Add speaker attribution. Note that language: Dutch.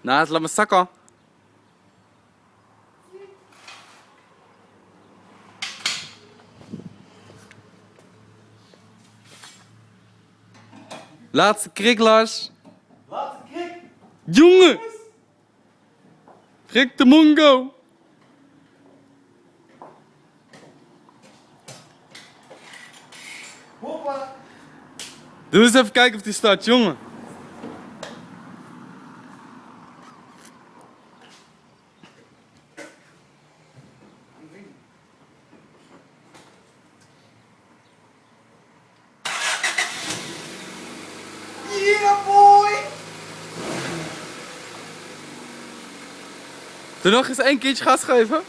Speaker 1: Nou, laat me zakken. Laatste krik, Lars.
Speaker 2: Laatste krik.
Speaker 1: Jongen! Prik de mongo.
Speaker 2: Hoppa.
Speaker 1: Doe eens even kijken of die staat, jongen.
Speaker 2: Yeah, boy.
Speaker 1: Doe nog eens 1 keertje gas geven.